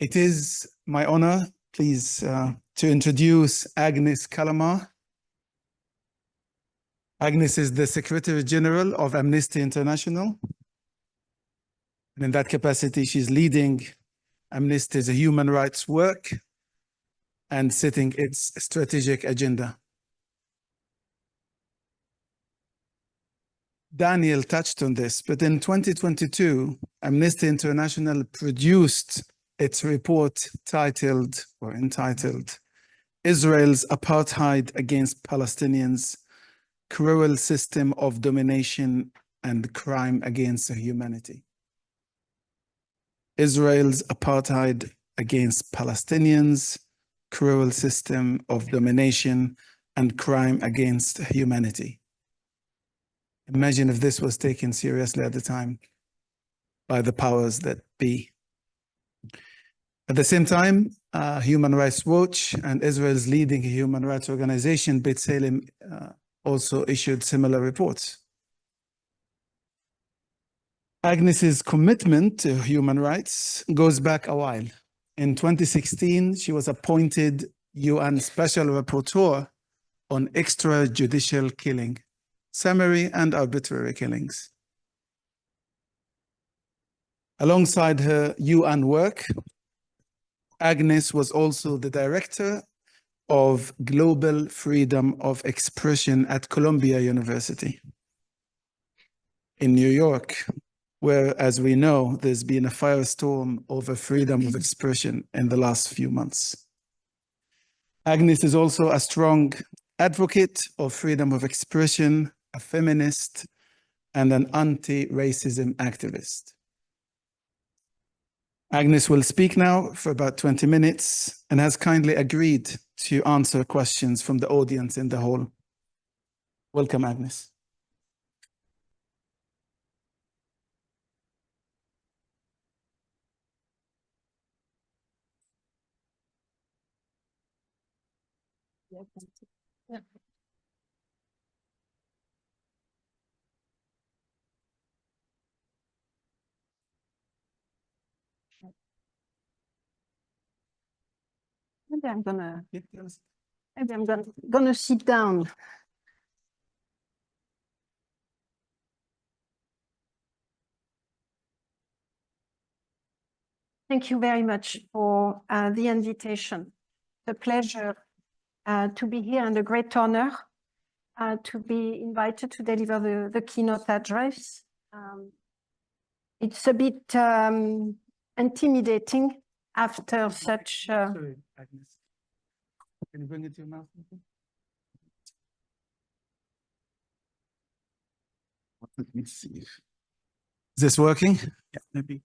It is my honor, please, to introduce Agnès Callamard. Agnes is the Secretary General of Amnesty International. And in that capacity, she's leading Amnesty's human rights work and setting its strategic agenda. Daniel touched on this, but in 2022, Amnesty International produced its report entitled Israel's Apartheid Against Palestinians, Cruel System of Domination and Crime Against Humanity. Israel's Apartheid Against Palestinians, Cruel System of Domination and Crime Against Humanity. Imagine if this was taken seriously at the time by the powers that be. At the same time, Human Rights Watch and Israel's leading human rights organization, B'Tselem, also issued similar reports. Agnes's commitment to human rights goes back a while. In 2016, she was appointed UN Special Rapporteur on extrajudicial killing, summary and arbitrary killings. Alongside her UN work, Agnes was also the director of Global Freedom of Expression at Columbia University in New York, where, as we know, there's been a firestorm over freedom of expression in the last few months. Agnes is also a strong advocate of freedom of expression, a feminist, and an anti-racism activist. Agnes will speak now for about 20 minutes and has kindly agreed to answer questions from the audience in the hall. Welcome, Agnes. Yeah. Maybe I'm gonna sit down. Thank you very much for the invitation. It's a pleasure to be here and a great honor to be invited to deliver the keynote address. It's a bit intimidating after such... Sorry, Agnes. Can you bring it to your mouth? Let me see. Is this working? Yeah, maybe.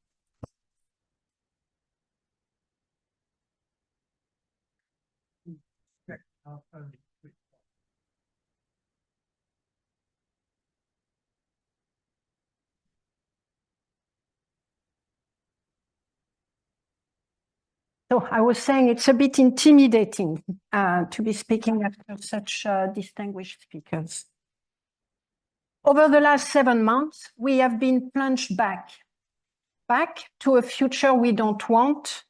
So I was saying it's a bit intimidating to be speaking after such distinguished speakers. Over the last 7 months, we have been plunged back to a future we don't want,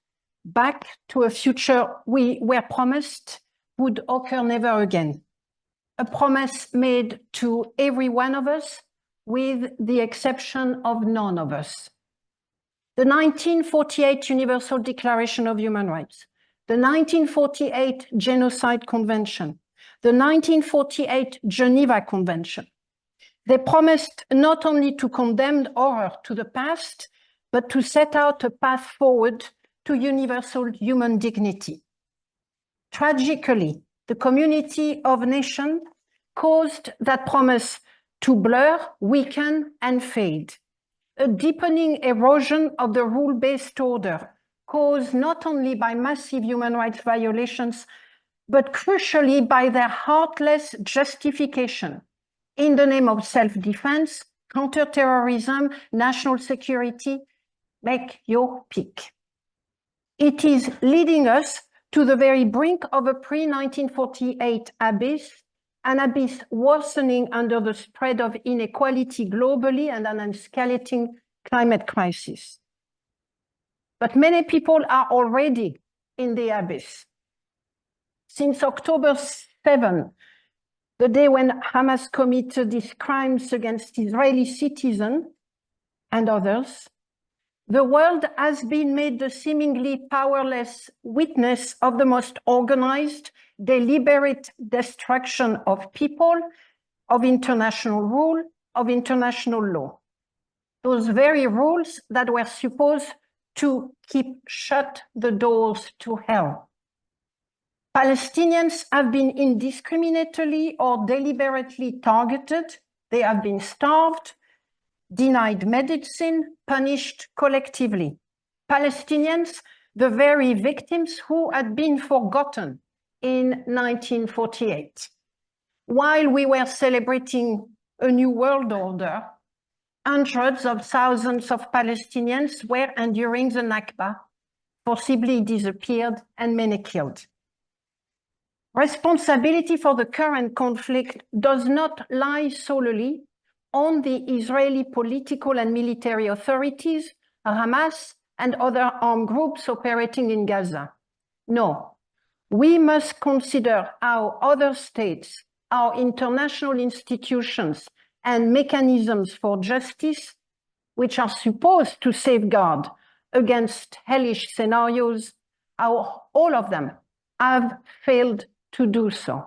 back to a future we were promised would occur never again. A promise made to every one of us, with the exception of none of us. The 1948 Universal Declaration of Human Rights, the 1948 Genocide Convention, the 1948 Geneva Convention. They promised not only to condemn horror to the past, but to set out a path forward to universal human dignity. Tragically, the community of nations caused that promise to blur, weaken, and fade. A deepening erosion of the rule-based order caused not only by massive human rights violations, but crucially by their heartless justification in the name of self-defense, counterterrorism, national security, make your pick. It is leading us to the very brink of a pre-1948 abyss, an abyss worsening under the spread of inequality globally and an escalating climate crisis. but many people are already in the abyss. Since October 7, the day when Hamas committed these crimes against Israeli citizens and others, the world has been made the seemingly powerless witness of the most organized, deliberate destruction of people, of international rule, of international law. Those very rules that were supposed to keep shut the doors to hell. Palestinians have been indiscriminately or deliberately targeted. They have been starved, denied medicine, punished collectively. Palestinians, the very victims who had been forgotten in 1948. While we were celebrating a new world order, hundreds of thousands of Palestinians were enduring the Nakba, forcibly disappeared and many killed. Responsibility for the current conflict does not lie solely on the Israeli political and military authorities, Hamas, and other armed groups operating in Gaza. No, we must consider how other states, our international institutions, and mechanisms for justice, which are supposed to safeguard against hellish scenarios, how all of them have failed to do so.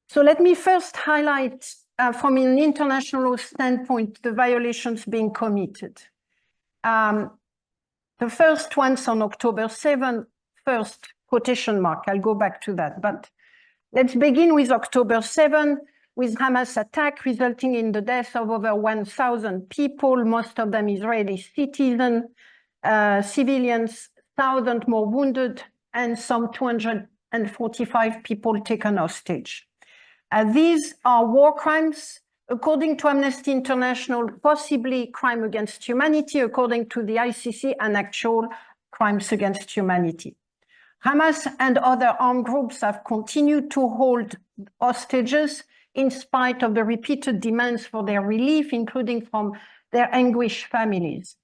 So let me first highlight from an international standpoint the violations being committed. The first ones on October 7, first quotation mark, I'll go back to that. But let's begin with October 7, with Hamas attack resulting in the death of over 1,000 people, most of them Israeli citizens, civilians, 1,000 more wounded, and some 245 people taken hostage. These are war crimes, according to Amnesty International, possibly crime against humanity, according to the ICC, and actual crimes against humanity. Hamas and other armed groups have continued to hold hostages in spite of the repeated demands for their relief, including from their anguished families.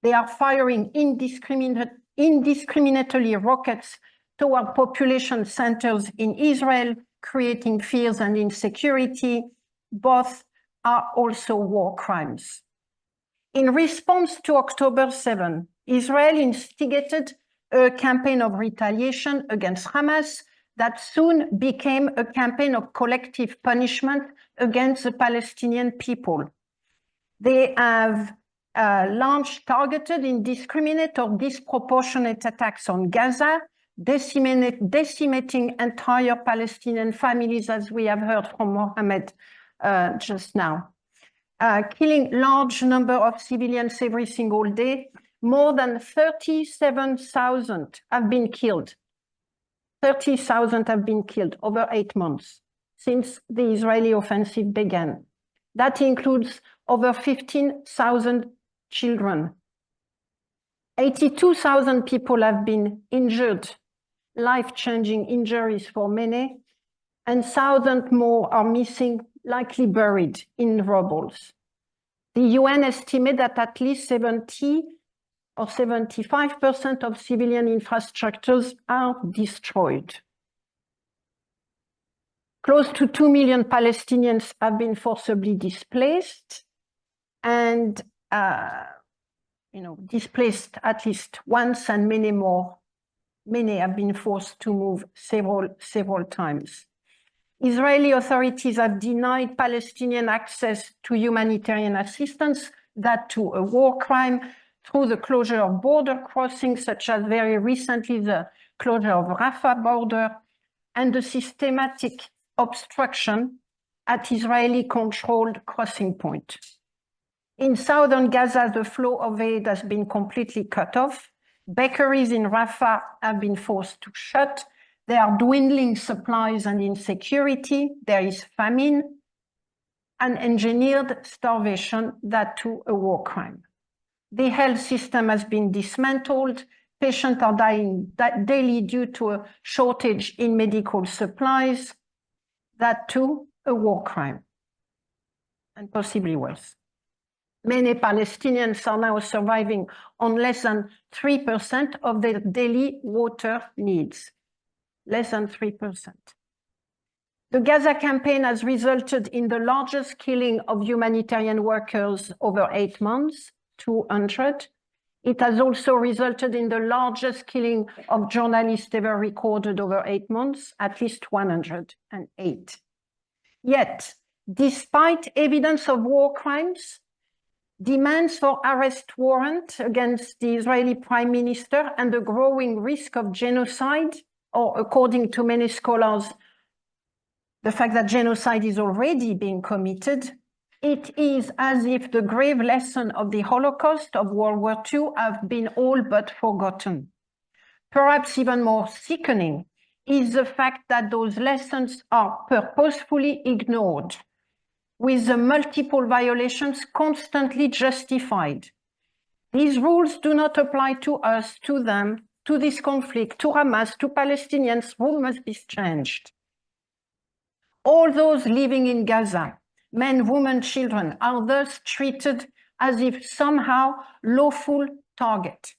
They are firing indiscriminately rockets toward population centers in Israel, creating fears and insecurity. Both are also war crimes. In response to October 7, Israel instigated a campaign of retaliation against Hamas that soon became a campaign of collective punishment against the Palestinian people. They have launched targeted, indiscriminate, or disproportionate attacks on Gaza, decimating entire Palestinian families, as we have heard from Mohammed just now. Killing large number of civilians every single day. More than 37,000 have been killed. 30,000 have been killed over 8 months since the Israeli offensive began. That includes over 15,000 children. 82,000 people have been injured, life-changing injuries for many, and thousands more are missing, likely buried in rubble. The UN estimates that at least 70 or 75% of civilian infrastructures are destroyed. Close to 2 million Palestinians have been forcibly displaced and displaced at least once, and many have been forced to move several times. Israeli authorities have denied Palestinian access to humanitarian assistance, that to a war crime, through the closure of border crossings, such as very recently the closure of Rafah border, and the systematic obstruction at Israeli-controlled crossing point. In southern Gaza, the flow of aid has been completely cut off. Bakeries in Rafah have been forced to shut. There are dwindling supplies and insecurity. There is famine and engineered starvation, that too a war crime. The health system has been dismantled. Patients are dying daily due to a shortage in medical supplies, that too a war crime, and possibly worse. Many Palestinians are now surviving on less than 3% of their daily water needs. Less than 3%. The Gaza campaign has resulted in the largest killing of humanitarian workers over 8 months, 200. It has also resulted in the largest killing of journalists ever recorded over 8 months, at least 108. Yet, despite evidence of war crimes, demands for arrest warrant against the Israeli Prime Minister and the growing risk of genocide, or according to many scholars, the fact that genocide is already being committed, it is as if the grave lesson of the Holocaust of World War II have been all but forgotten. Perhaps even more sickening is the fact that those lessons are purposefully ignored, with the multiple violations constantly justified. These rules do not apply to us, to them, to this conflict, to Hamas, to Palestinians. Rules must be changed. All those living in Gaza, men, women, children, are thus treated as if somehow lawful target.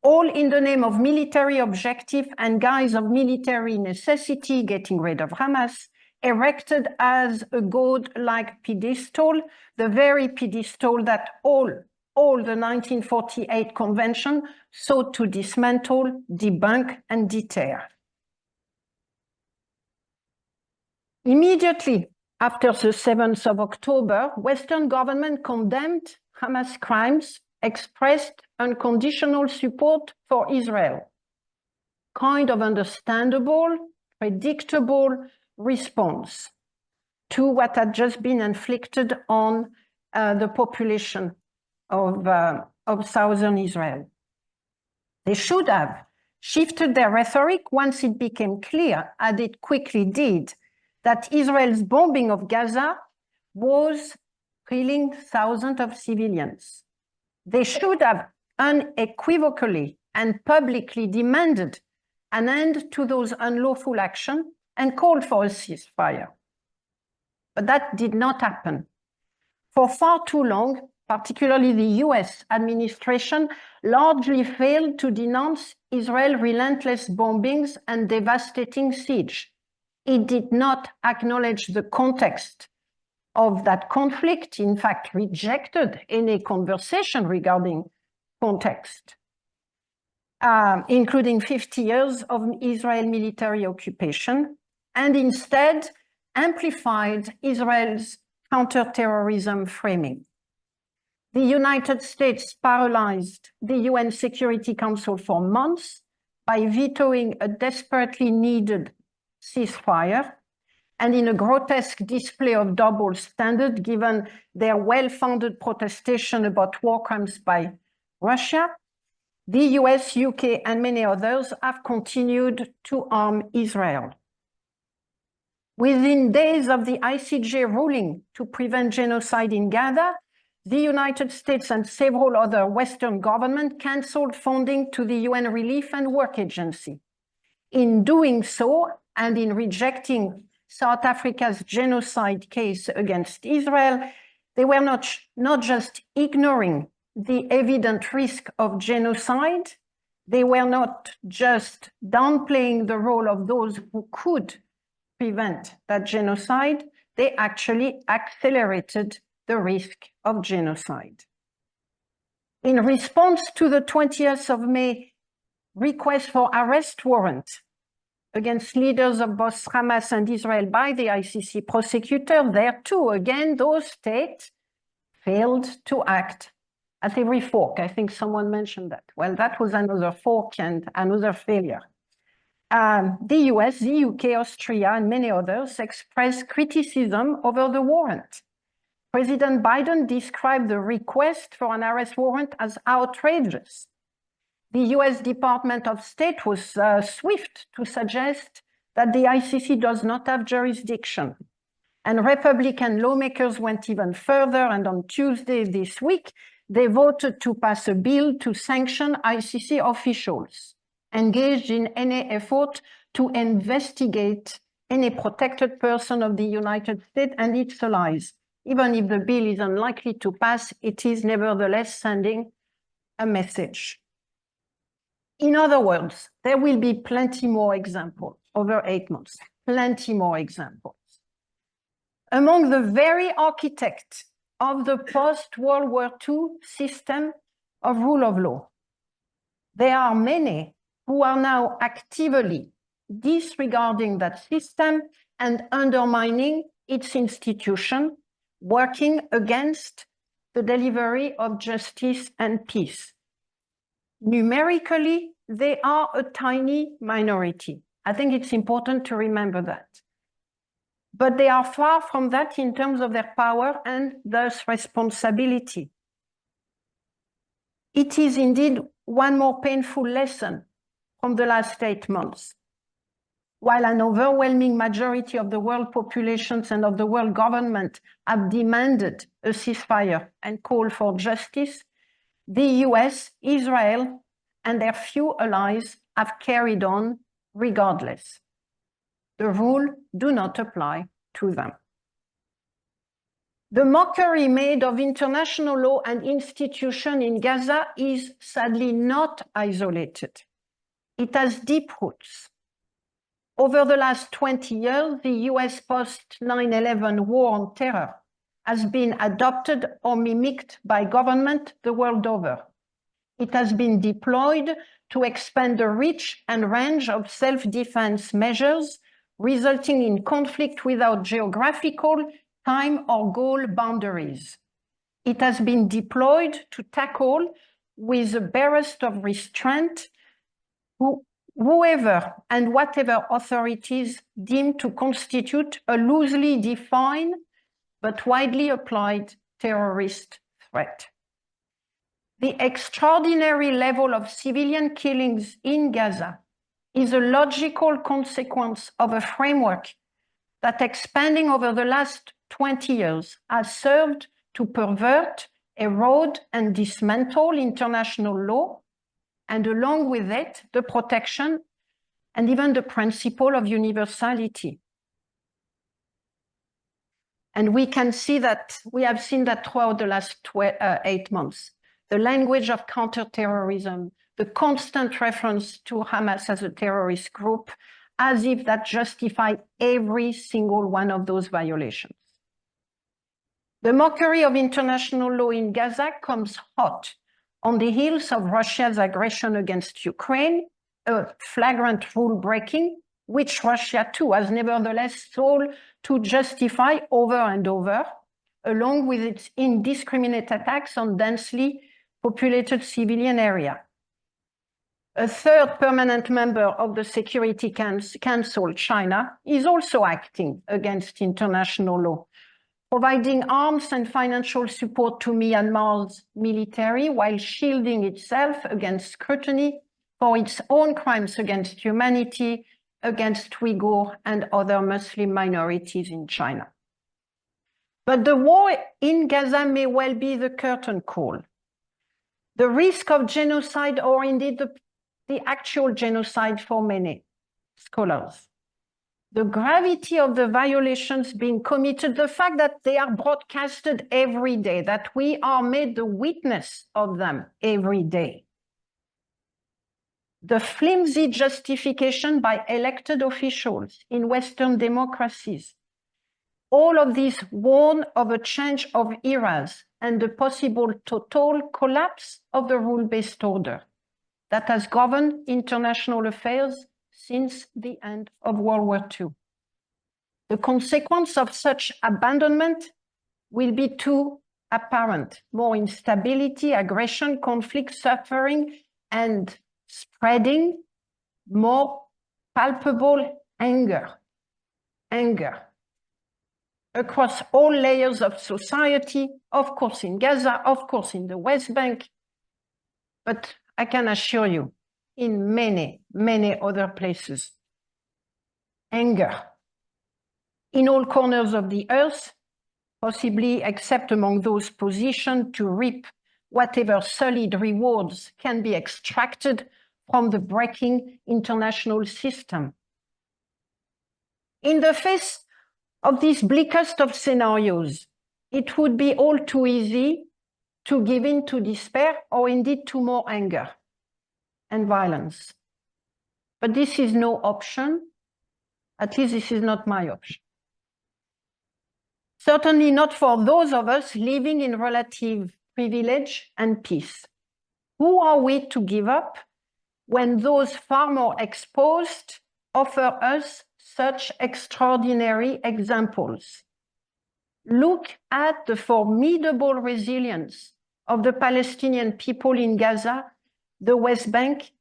All in the name of military objective and guise of military necessity, getting rid of Hamas, erected as a god-like pedestal, the very pedestal that all the 1948 convention sought to dismantle, debunk, and deter. Immediately after the 7th of October, Western government condemned Hamas crimes, expressed unconditional support for Israel. Kind of understandable, predictable response to what had just been inflicted on the population of southern Israel. They should have shifted their rhetoric once it became clear, as it quickly did, that Israel's bombing of Gaza was killing thousands of civilians. They should have unequivocally and publicly demanded an end to those unlawful actions and called for a ceasefire. But that did not happen. For far too long, particularly the US administration, largely failed to denounce Israel's relentless bombings and devastating siege. It did not acknowledge the context of that conflict, in fact, rejected any conversation regarding context, including 50 years of Israel military occupation, and instead amplified Israel's counterterrorism framing. The United States paralyzed the UN Security Council for months by vetoing a desperately needed ceasefire, and in a grotesque display of double standard, given their well-founded protestation about war crimes by Russia, the US, UK, and many others have continued to arm Israel. Within days of the ICJ ruling to prevent genocide in Gaza, the United States and several other Western governments canceled funding to the UN Relief and Work Agency. In doing so, and in rejecting South Africa's genocide case against Israel, they were not just ignoring the evident risk of genocide, they were not just downplaying the role of those who could prevent that genocide, they actually accelerated the risk of genocide. In response to the 20th of May request for arrest warrant against leaders of both Hamas and Israel by the ICC prosecutor, there too, again, those states failed to act at every fork. I think someone mentioned that. Well, that was another fork and another failure. The US, the UK, Austria, and many others expressed criticism over the warrant. President Biden described the request for an arrest warrant as outrageous. The US Department of State was swift to suggest that the ICC does not have jurisdiction. And Republican lawmakers went even further, and on Tuesday this week, they voted to pass a bill to sanction ICC officials engaged in any effort to investigate any protected person of the United States and its allies, Even if the bill is unlikely to pass, it is nevertheless sending a message. In other words, there will be plenty more examples over 8 months, plenty more examples. Among the very architects of the post-World War II system of rule of law, there are many who are now actively disregarding that system and undermining its institution, working against the delivery of justice and peace. Numerically, they are a tiny minority. I think it's important to remember that. But they are far from that in terms of their power and thus responsibility. It is indeed one more painful lesson from the last 8 months. While an overwhelming majority of the world populations and of the world government have demanded a ceasefire and called for justice, the US, Israel, and their few allies have carried on regardless. The rules do not apply to them. The mockery made of international law and institutions in Gaza is sadly not isolated. It has deep roots. Over the last 20 years, the US post-9/11 war on terror has been adopted or mimicked by governments the world over. It has been deployed to expand the reach and range of self-defense measures, resulting in conflict without geographical, time, or goal boundaries. It has been deployed to tackle with the barest of restraint whoever and whatever authorities deem to constitute a loosely defined but widely applied terrorist threat. The extraordinary level of civilian killings in Gaza is a logical consequence of a framework that, expanding over the last 20 years, has served to pervert, erode, and dismantle international law, and along with it, the protection and even the principle of universality. And we can see that, we have seen that throughout the last 8 months. The language of counterterrorism, the constant reference to Hamas as a terrorist group, as if that justified every single one of those violations. The mockery of international law in Gaza comes hot on the heels of Russia's aggression against Ukraine, a flagrant rule breaking, which Russia too has nevertheless sought to justify over and over, along with its indiscriminate attacks on densely populated civilian area. A third permanent member of the Security Council, China, is also acting against international law, providing arms and financial support to Myanmar's military while shielding itself against scrutiny for its own crimes against humanity, against Uyghur and other Muslim minorities in China. But the war in Gaza may well be the curtain call. The risk of genocide, or indeed the actual genocide for many scholars. The gravity of the violations being committed, the fact that they are broadcasted every day, that we are made the witness of them every day. The flimsy justification by elected officials in Western democracies. All of these warn of a change of eras and the possible total collapse of the rule-based order that has governed international affairs since the end of World War II. The consequence of such abandonment will be too apparent: more instability, aggression, conflict, suffering, and spreading more palpable anger across all layers of society, of course in Gaza, of course in the West Bank, but I can assure you, in many, many other places. Anger in all corners of the earth, possibly except among those positioned to reap whatever solid rewards can be extracted from the breaking international system. In the face of these bleakest of scenarios, it would be all too easy to give in to despair or indeed to more anger and violence. But this is no option. At least this is not my option. Certainly not for those of us living in relative privilege and peace. Who are we to give up when those far more exposed offer us such extraordinary examples? Look at the formidable resilience of the Palestinian people in Gaza, the West Bank,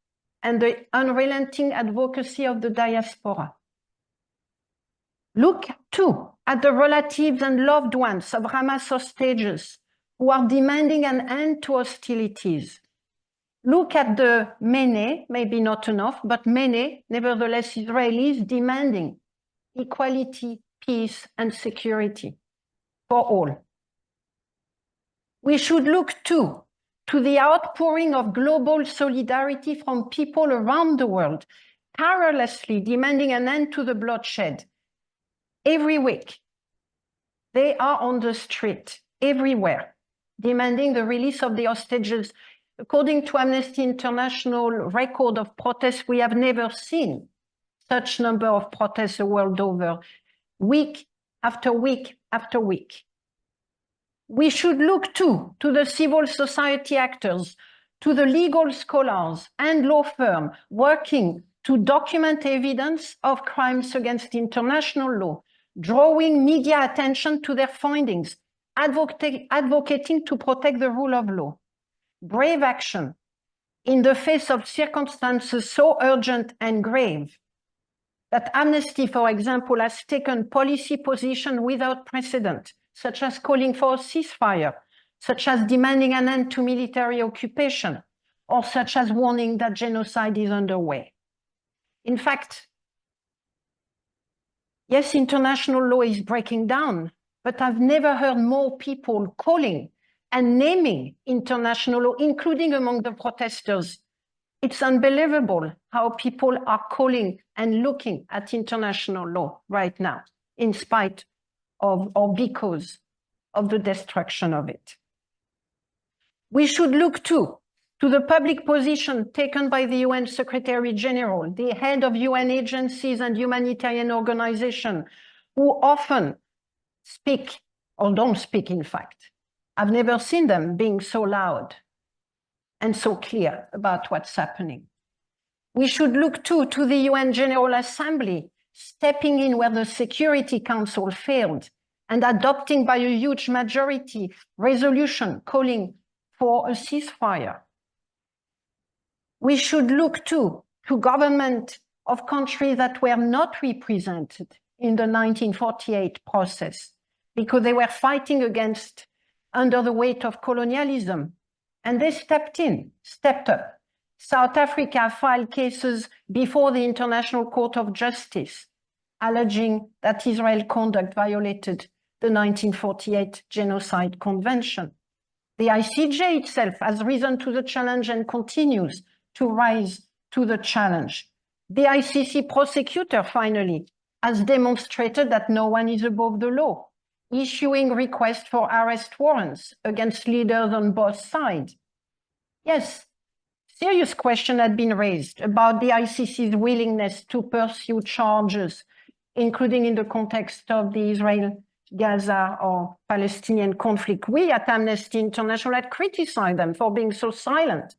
and the unrelenting advocacy of the diaspora. Look, too, at the relatives and loved ones of Hamas hostages who are demanding an end to hostilities. Look at the many, maybe not enough, but many, nevertheless, Israelis demanding equality, peace, and security for all. We should look, too, to the outpouring of global solidarity from people around the world, tirelessly demanding an end to the bloodshed. Every week, they are on the street, everywhere, demanding the release of the hostages. According to Amnesty International record of protests, we have never seen such number of protests the world over, week after week after week. We should look too to the civil society actors, to the legal scholars and law firms working to document evidence of crimes against international law, drawing media attention to their findings, advocating to protect the rule of law. Brave action in the face of circumstances so urgent and grave that Amnesty, for example, has taken policy position without precedent, such as calling for a ceasefire, such as demanding an end to military occupation, or such as warning that genocide is underway. In fact, yes, international law is breaking down, but I've never heard more people calling and naming international law, including among the protesters. It's unbelievable how people are calling and looking at international law right now, in spite of or because of the destruction of it. We should look too to the public position taken by the UN Secretary General, the head of UN agencies and humanitarian organizations, who often speak, or don't speak in fact. I've never seen them being so loud and so clear about what's happening. We should look too to the UN General Assembly, stepping in where the Security Council failed and adopting by a huge majority resolution calling for a ceasefire. We should look too to governments of countries that were not represented in the 1948 process because they were fighting under the weight of colonialism. And they stepped up. South Africa filed cases before the International Court of Justice, alleging that Israel's conduct violated the 1948 Genocide Convention. The ICJ itself has risen to the challenge and continues to rise to the challenge. The ICC prosecutor finally has demonstrated that no one is above the law, issuing requests for arrest warrants against leaders on both sides. Yes, serious question had been raised about the ICC's willingness to pursue charges, including in the context of the Israel-Gaza or Palestinian conflict. We at Amnesty International had criticized them for being so silent.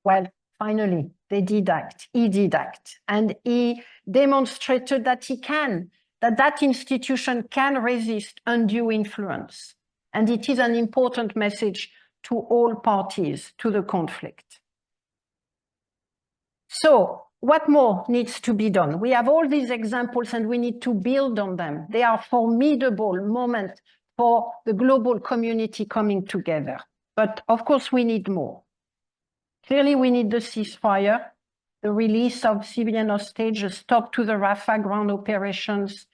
Well, finally, they did act. He did act. And he demonstrated that that institution can resist undue influence. And it is an important message to all parties to the conflict. So what more needs to be done? We have all these examples and we need to build on them. They are formidable moments for the global community coming together. But of course, we need more. Clearly, we need the ceasefire, the release of civilian hostages, stop to the Rafah ground operations.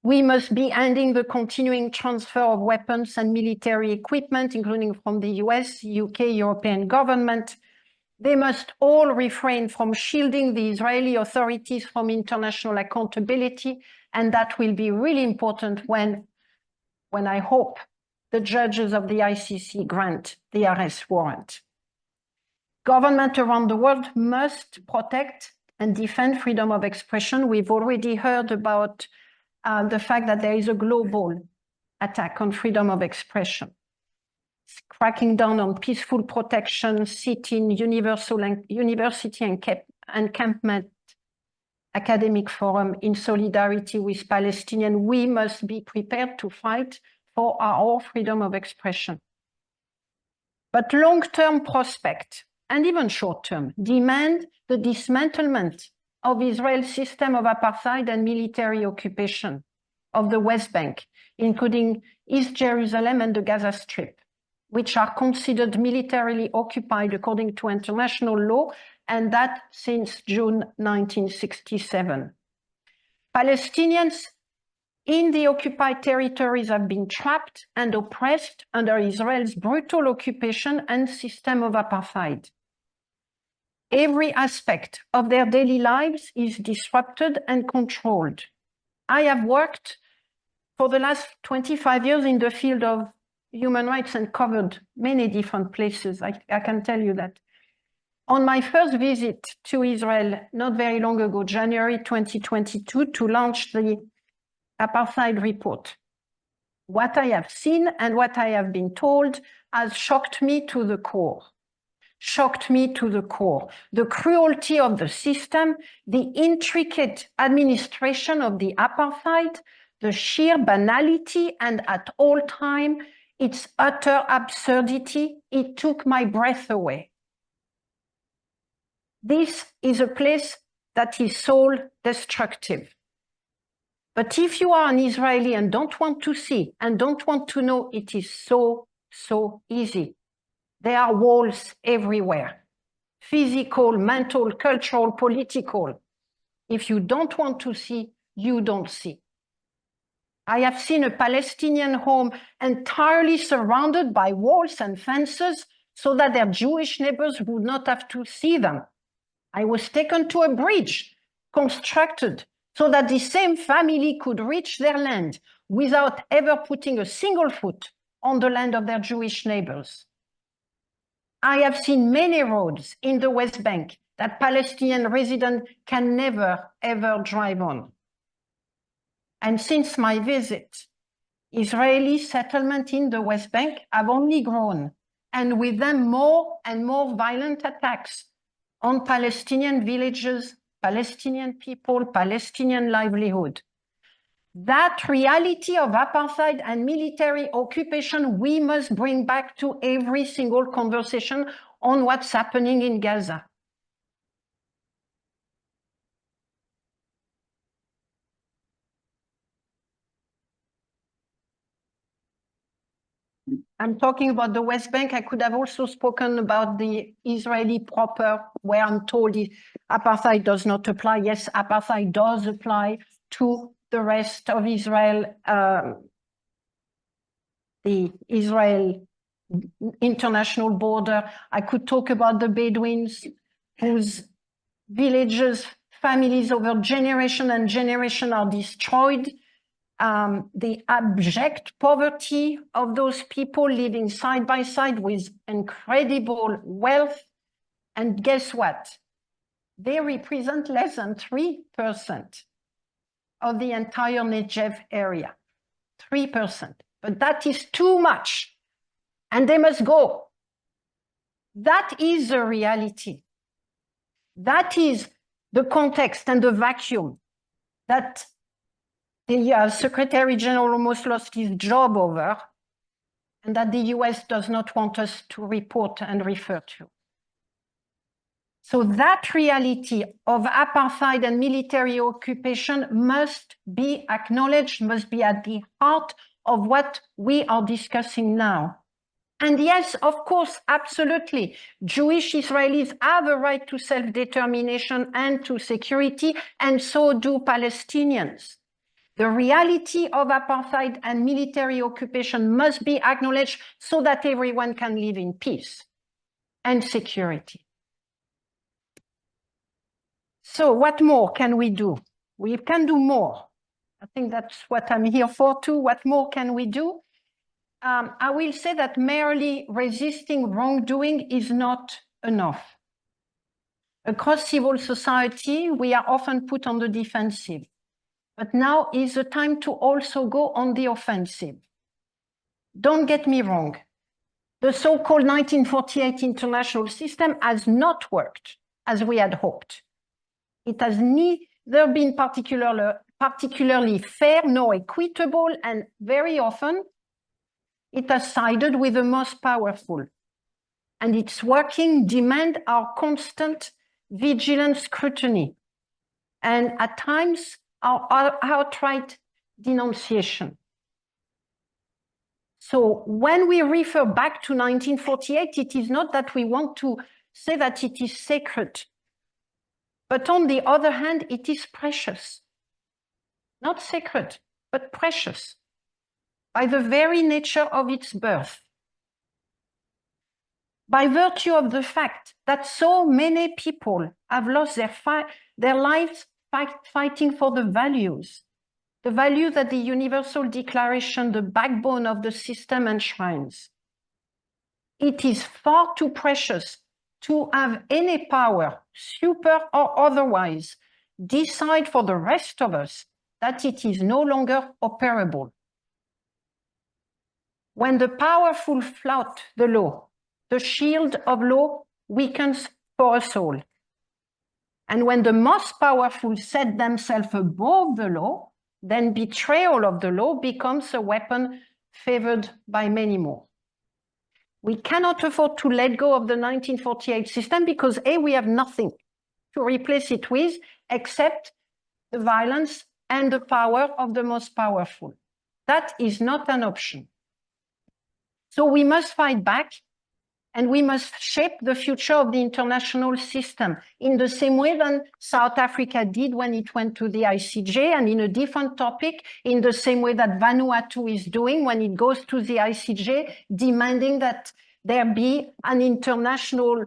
We must be ending the continuing transfer of weapons and military equipment, including from the US, UK, European government. They must all refrain from shielding the Israeli authorities from international accountability, and that will be really important when when I hope the judges of the ICC grant the arrest warrant. Governments around the world must protect and defend freedom of expression. We've already heard about the fact that there is a global attack on freedom of expression. It's cracking down on peaceful protection, sitting, university encampment, academic forum in solidarity with Palestinians. We must be prepared to fight for our freedom of expression. But long-term prospect and even short-term demand the dismantlement of Israel's system of apartheid and military occupation of the West Bank, including East Jerusalem and the Gaza Strip, which are considered militarily occupied according to international law, and that since June 1967. Palestinians in the occupied territories have been trapped and oppressed under Israel's brutal occupation and system of apartheid. Every aspect of their daily lives is disrupted and controlled. I have worked for the last 25 years in the field of human rights and covered many different places. I can tell you that. On my first visit to Israel, not very long ago, January 2022, to launch the Apartheid report, what I have seen and what I have been told has shocked me to the core. Shocked me to the core. The cruelty of the system, the intricate administration of the apartheid, the sheer banality, and at all time, its utter absurdity. It took my breath away. This is a place that is soul destructive. But if you are an Israeli and don't want to see and don't want to know, it is so easy. There are walls everywhere, physical, mental, cultural, political. If you don't want to see, you don't see. I have seen a Palestinian home entirely surrounded by walls and fences so that their Jewish neighbors would not have to see them. I was taken to a bridge constructed so that the same family could reach their land without ever putting a single foot on the land of their Jewish neighbors. I have seen many roads in the West Bank that Palestinian residents can never, ever drive on. And since my visit, Israeli settlement in the West Bank have only grown, and with them more and more violent attacks on Palestinian villages, Palestinian people, Palestinian livelihood. That reality of apartheid and military occupation, we must bring back to every single conversation on what's happening in Gaza. I'm talking about the West Bank. I could have also spoken about the Israeli proper, where I'm told apartheid does not apply. Yes, apartheid does apply to the rest of Israel, the Israel international border. I could talk about the Bedouins, whose villages, families over generation and generation are destroyed. The abject poverty of those people living side by side with incredible wealth. And guess what? They represent less than 3% of the entire Negev area, 3%. But that is too much, and they must go. That is the reality. That is the context and the vacuum that the Secretary General almost lost his job over, and that the US does not want us to report and refer to. So that reality of apartheid and military occupation must be acknowledged, must be at the heart of what we are discussing now. And yes, of course, absolutely, Jewish Israelis have a right to self-determination and to security, and so do Palestinians. The reality of apartheid and military occupation must be acknowledged so that everyone can live in peace and security. So what more can we do? We can do more. I think that's what I'm here for too. What more can we do? I will say that merely resisting wrongdoing is not enough. Across civil society, we are often put on the defensive. But now is the time to also go on the offensive. Don't get me wrong. The so-called 1948 international system has not worked as we had hoped. It has neither been particularly fair nor equitable, and very often it has sided with the most powerful. And its working demands our constant vigilant scrutiny and at times our outright denunciation. So when we refer back to 1948, it is not that we want to say that it is sacred, but on the other hand, it is precious. Not sacred, but precious by the very nature of its birth. By virtue of the fact that so many people have lost their lives fighting for the values that the Universal Declaration, the backbone of the system, enshrines. It is far too precious to have any power, super or otherwise, decide for the rest of us that it is no longer operable. When the powerful flout the law, the shield of law weakens for us all. And when the most powerful set themselves above the law, then betrayal of the law becomes a weapon favored by many more. We cannot afford to let go of the 1948 system because A, we have nothing to replace it with except the violence and the power of the most powerful. That is not an option. So we must fight back and we must shape the future of the international system in the same way that South Africa did when it went to the ICJ, and in a different topic, in the same way that Vanuatu is doing when it goes to the ICJ, demanding that there be an international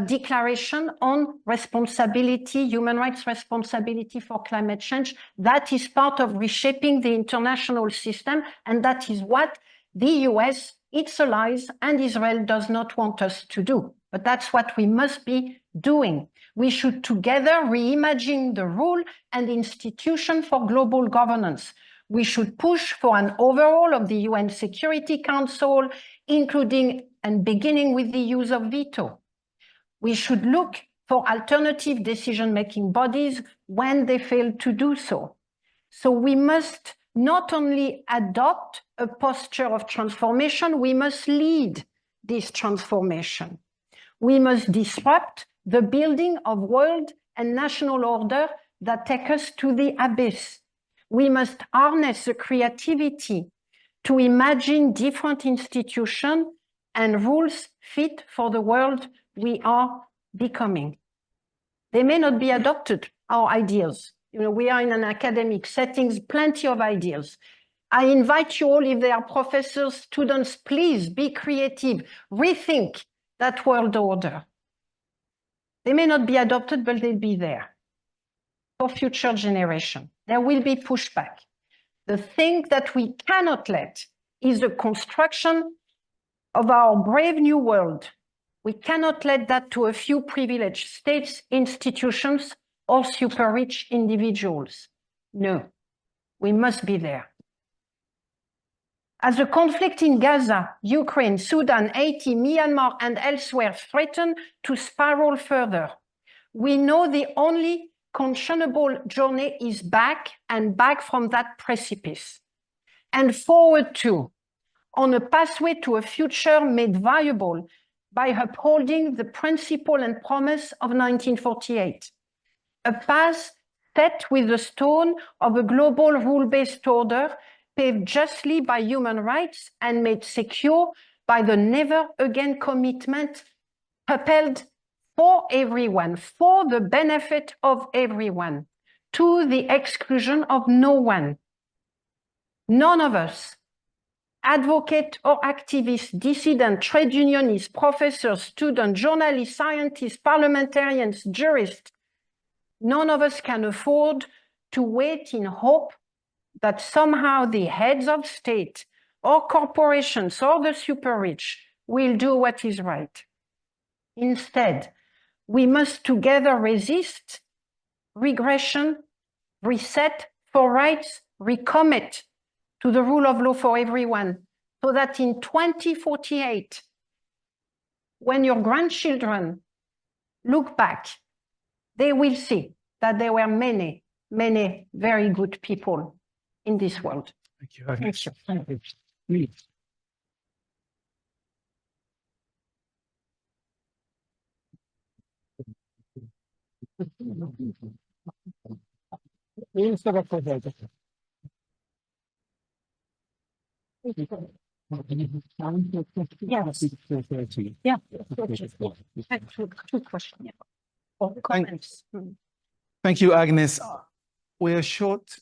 declaration on responsibility, human rights responsibility for climate change. That is part of reshaping the international system, and that is what the US, its allies, and Israel does not want us to do. But that's what we must be doing. We should together reimagine the rule and institution for global governance. We should push for an overhaul of the UN Security Council, including and beginning with the use of veto. We should look for alternative decision-making bodies when they fail to do so. So we must not only adopt a posture of transformation, we must lead this transformation. We must disrupt the building of world and national order that take us to the abyss. We must harness the creativity to imagine different institutions and rules fit for the world we are becoming. They may not be adopted, our ideas. You know, we are in an academic setting, plenty of ideas. I invite you all, if there are professors, students, please be creative, rethink that world order. They may not be adopted, but they'll be there for future generations. There will be pushback. The thing that we cannot let is the construction of our brave new world. We cannot let that to a few privileged states, institutions, or super rich individuals. No, we must be there. As the conflict in Gaza, Ukraine, Sudan, Haiti, Myanmar, and elsewhere threaten to spiral further, we know the only conscionable journey is back and back from that precipice and forward to, on a pathway to a future made viable by upholding the principle and promise of 1948. A path set with the stone of a global rule-based order paved justly by human rights and made secure by the never-again commitment upheld for everyone, for the benefit of everyone, to the exclusion of no one. None of us, advocate or activist, dissident, trade unionists, professors, students, journalists, scientists, parliamentarians, jurists, none of us can afford to wait in hope that somehow the heads of state or corporations or the super rich will do what is right. Instead, we must together resist regression, reset for rights, recommit to the rule of law for everyone, so that in 2048, when your grandchildren look back, they will see that there were many, many very good people in this world. Thank you, Agnes. Thank you. Yes. Yeah. Two questions. Or comments. Thank you, Agnes. We are short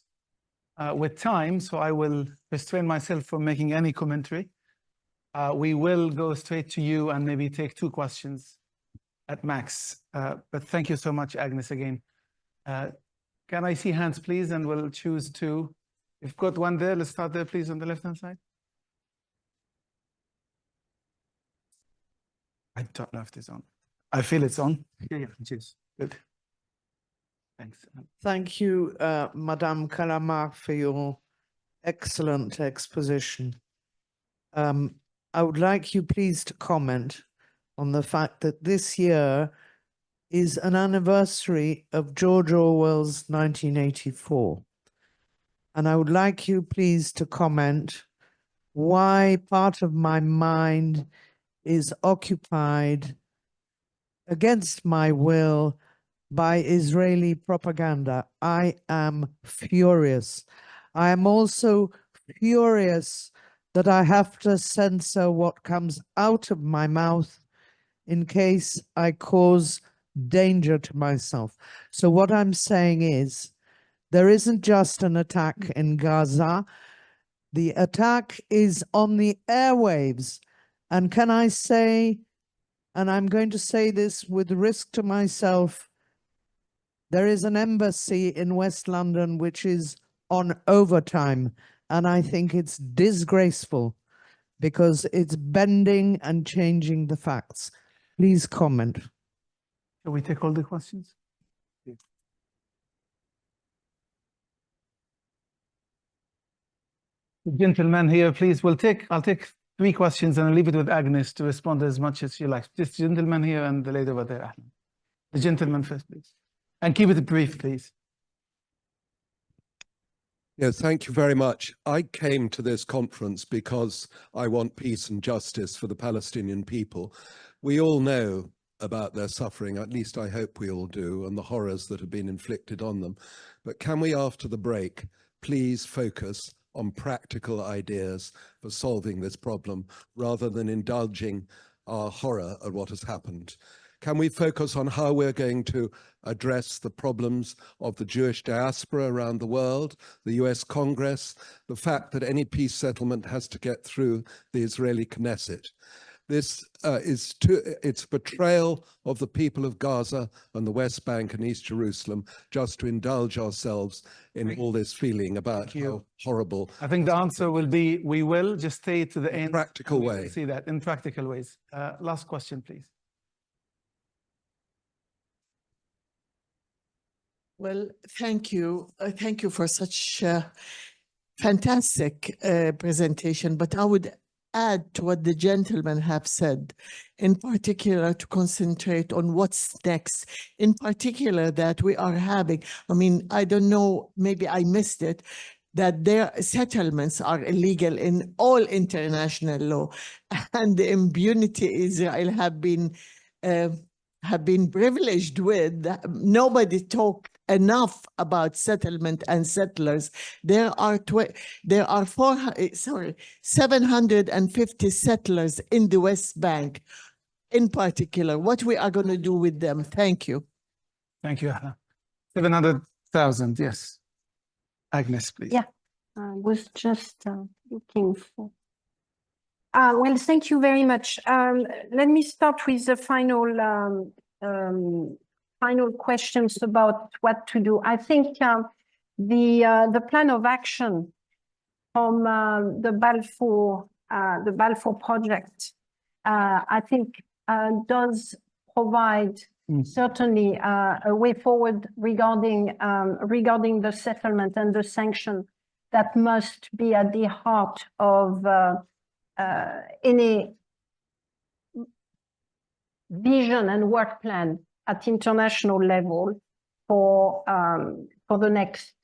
with time, so I will restrain myself from making any commentary. We will go straight to you and maybe take 2 questions at max. But thank you so much, Agnes, again. Can I see hands, please? And we'll choose 2. You've got one there. Let's start there, please, on the left-hand side. I don't know if it's on. I feel it's on. Yeah, cheers. Good. Thanks. Thank you, Madame Callamard, for your excellent exposition. I would like you please to comment on the fact that this year is an anniversary of George Orwell's 1984. And I would like you please to comment why part of my mind is occupied against my will by Israeli propaganda. I am furious. I am also furious that I have to censor what comes out of my mouth in case I cause danger to myself. So what I'm saying is, there isn't just an attack in Gaza. The attack is on the airwaves. And can I say, and I'm going to say this with risk to myself, there is an embassy in West London which is on overtime. And I think it's disgraceful because it's bending and changing the facts. Please comment. Shall we take all the questions? The gentleman here, please. I'll take 3 questions and I'll leave it with Agnes to respond as much as she likes. This gentleman here and the lady over there. The gentleman first, please. And keep it brief, please. Yes, thank you very much. I came to this conference because I want peace and justice for the Palestinian people. We all know about their suffering, at least I hope we all do, and the horrors that have been inflicted on them. But can we, after the break, please focus on practical ideas for solving this problem rather than indulging our horror at what has happened? Can we focus on how we're going to address the problems of the Jewish diaspora around the world, the US Congress, the fact that any peace settlement has to get through the Israeli Knesset? This it's betrayal of the people of Gaza and the West Bank and East Jerusalem just to indulge ourselves in all this feeling about how horrible. I think the answer will be, we will just stay to the end. Practical way. See that in practical ways. Last question, please. Well, thank you. Thank you for such a fantastic presentation, but I would add to what the gentlemen have said, in particular to concentrate on what's next, in particular that we are having, I mean, I don't know, maybe I missed it, that their settlements are illegal in all international law, and the impunity Israel have been privileged with. Nobody talked enough about settlement and settlers. There are 750 settlers in the West Bank, in particular. What we are going to do with them? Thank you. Thank you, Anna. 700,000, yes. Agnes, please. Yeah, I was just looking for. Well, thank you very much. Let me start with the final questions about what to do. I think the plan of action from the Balfour Project, I think, does provide certainly a way forward regarding the settlement and the sanction that must be at the heart of any vision and work plan at international level for the next,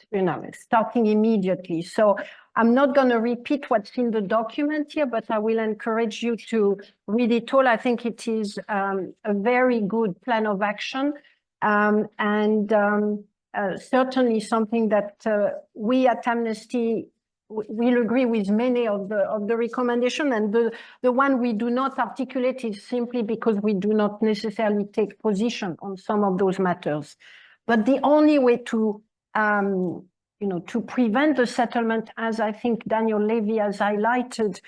starting immediately. So I'm not going to repeat what's in the document here, but I will encourage you to read it all. I think it is a very good plan of action, and certainly something that we at Amnesty will agree with many of the recommendation, and the one we do not articulate is simply because we do not necessarily take position on some of those matters. But the only way to to prevent the settlement, as I think Daniel Levy has highlighted,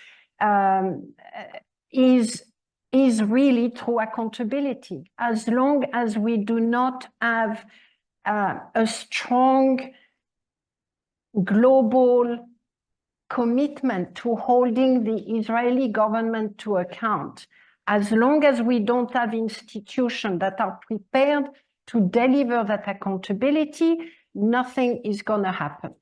is really through accountability. As long as we do not have a strong global commitment to holding the Israeli government to account, as long as we don't have institutions that are prepared to deliver that accountability, nothing is going to happen.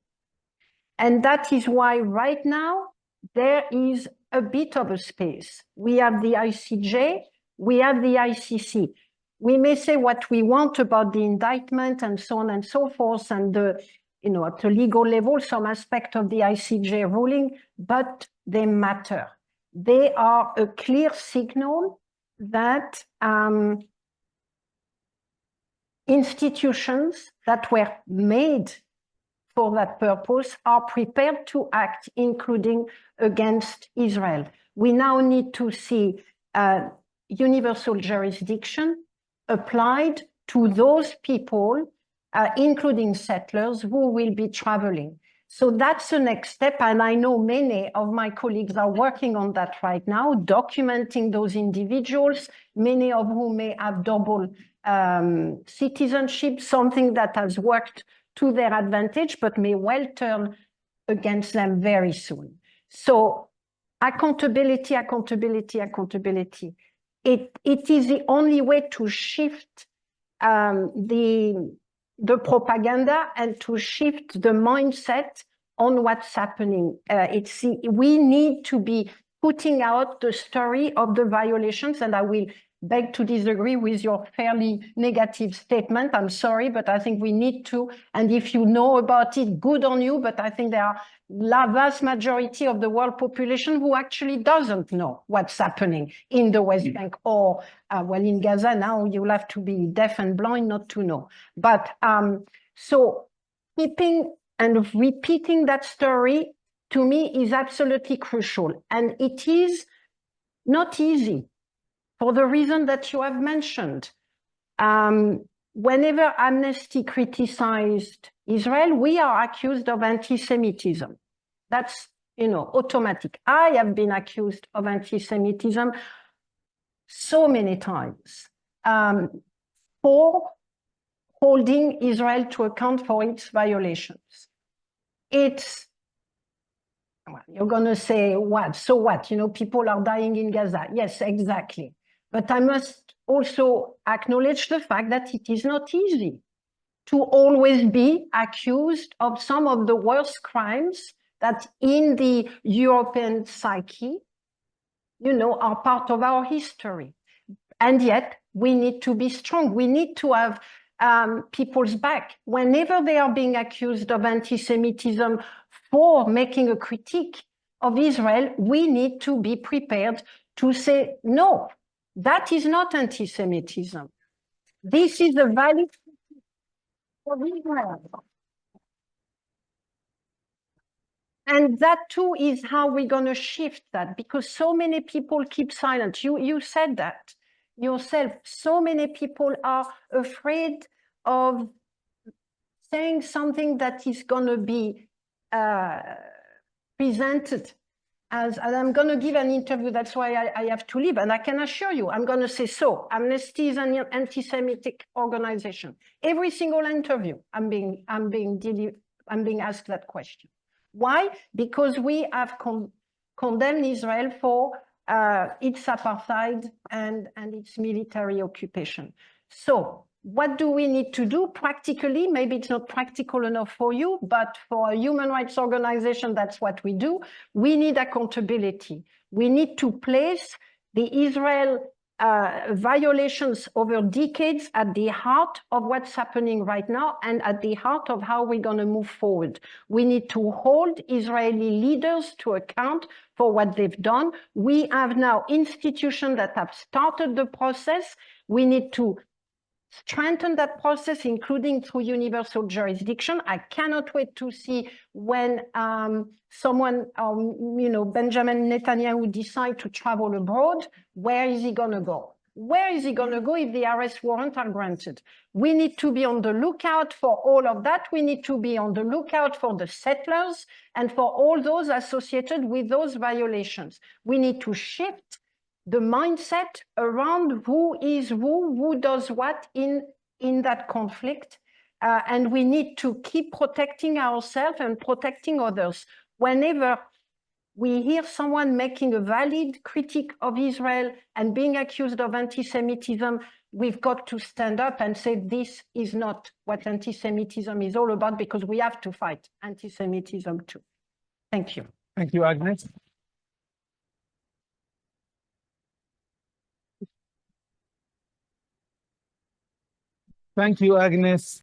And that is why right now there is a bit of a space. We have the ICJ, we have the ICC. We may say what we want about the indictment and so on and so forth, and the, at the legal level, some aspect of the ICJ ruling, but they matter. They are a clear signal that institutions that were made for that purpose are prepared to act, including against Israel. We now need to see universal jurisdiction applied to those people, including settlers, who will be traveling. So that's the next step, and I know many of my colleagues are working on that right now, documenting those individuals, many of whom may have double citizenship, something that has worked to their advantage, but may well turn against them very soon. So accountability, accountability, accountability. It is the only way to shift the propaganda and to shift the mindset on what's happening. We need to be putting out the story of the violations, and I will beg to disagree with your fairly negative statement. I'm sorry, but I think we need to, and if you know about it, good on you, but I think there are a vast majority of the world population who actually doesn't know what's happening in the West Bank or, well, in Gaza now, you'll have to be deaf and blind not to know. But so keeping and repeating that story, to me, is absolutely crucial. And it is not easy, for the reason that you have mentioned. Whenever Amnesty criticized Israel, we are accused of anti-Semitism. That's, automatic. I have been accused of anti-Semitism so many times for holding Israel to account for its violations. Well, you're going to say, what? So what? People are dying in Gaza. Yes, exactly. But I must also acknowledge the fact that it is not easy to always be accused of some of the worst crimes that in the European psyche, are part of our history. And yet we need to be strong. We need to have people's back. Whenever they are being accused of anti-Semitism for making a critique of Israel, we need to be prepared to say, no, that is not anti-Semitism. This is the valid of Israel. And that too is how we're going to shift that, because so many people keep silent. You said that yourself. So many people are afraid of saying something that is going to be presented as, and I'm going to give an interview, that's why I have to leave, and I can assure you, I'm going to say, so Amnesty is an anti-Semitic organization. Every single interview, I'm being I'm being asked that question. Why? Because we have condemned Israel for its apartheid and its military occupation. So what do we need to do practically? Maybe it's not practical enough for you, but for a human rights organization, that's what we do. We need accountability. We need to place the Israel violations over decades at the heart of what's happening right now and at the heart of how we're going to move forward. We need to hold Israeli leaders to account for what they've done. We have now institutions that have started the process. We need to strengthen that process, including through universal jurisdiction. I cannot wait to see when someone, Benjamin Netanyahu decide to travel abroad, where is he going to go? Where is he going to go if the arrest warrants are granted? We need to be on the lookout for all of that. We need to be on the lookout for the settlers and for all those associated with those violations. We need to shift the mindset around who is who does what in that conflict. And we need to keep protecting ourselves and protecting others. Whenever we hear someone making a valid critique of Israel and being accused of anti-Semitism, we've got to stand up and say this is not what anti-Semitism is all about, because we have to fight anti-Semitism too. Thank you. Thank you, Agnes. Thank you, Agnes.